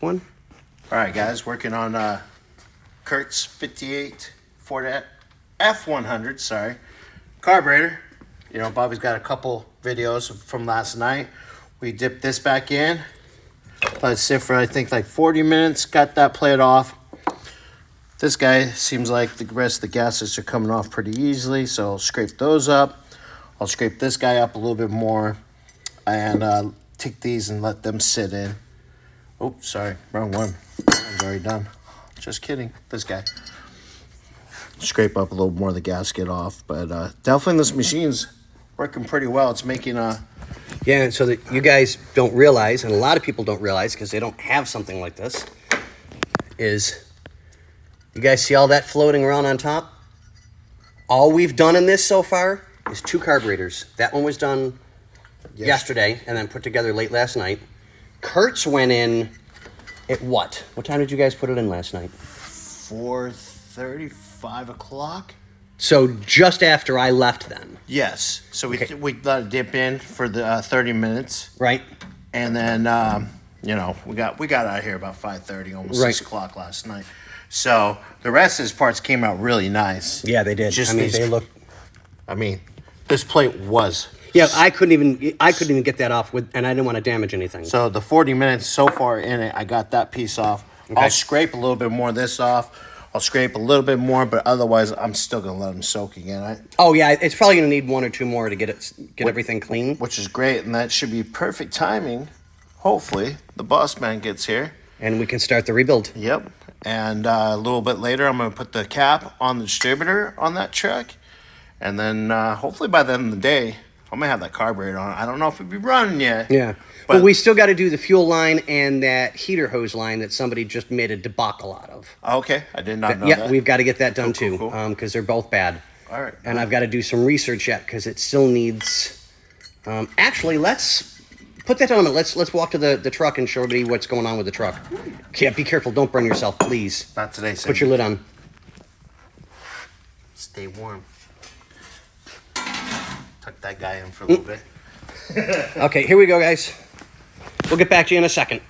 one. All right, guys, working on Curt's 58 Ford F100, sorry, carburetor. You know, Bobby's got a couple videos from last night. We dipped this back in. Let it sit for, I think, like 40 minutes. Got that plate off. This guy seems like the rest of the gaskets are coming off pretty easily, so I'll scrape those up. I'll scrape this guy up a little bit more and take these and let them sit in. Oh, sorry, wrong one. That one's already done. Just kidding. This guy. Scrape up a little more of the gasket off, but definitely this machine's working pretty well. It's making Yeah, so that you guys don't realize, and a lot of people don't realize because they don't have something like this, is you guys see all that floating around on top? All we've done in this so far is 2 carburetors. That one was done yesterday and then put together late last night. Curt's went in at what? What time did you guys put it in last night? 4:30, 5 o'clock. So just after I left then. Yes. So we let it dip in for the 30 minutes. Right. And then you know, we got out of here about 5:30, almost 6 o'clock last night. So the rest of his parts came out really nice. Yeah, they did. They look. I mean, this plate was. Yeah, I couldn't even get that off and I didn't want to damage anything. So the 40 minutes so far in it, I got that piece off. Okay. I'll scrape a little bit more of this off. I'll scrape a little bit more, but otherwise, I'm still gonna let them soak again. Oh yeah, it's probably gonna need 1 or 2 more to get everything clean. Which is great, and that should be perfect timing. Hopefully, the boss man gets here. And we can start the rebuild. Yep. And a little bit later, I'm going to put the cap on the distributor on that truck. And then hopefully by the end of the day, I'm going to have that carburetor on. I don't know if it'll be running yet. Yeah. But we still got to do the fuel line and that heater hose line that somebody just made a debacle out of. Okay. I did not know that. Yeah, we've got to get that done too because they're both bad. All right. And I've got to do some research yet because it still needs... actually, let's... Put that down a minute. Let's walk to the truck and show everybody what's going on with the truck. Yeah, be careful. Don't burn yourself, please. Not today, Sam. Put your lid on. Stay warm. Tuck that guy in for a little bit. Okay, here we go, guys. We'll get back to you in a second.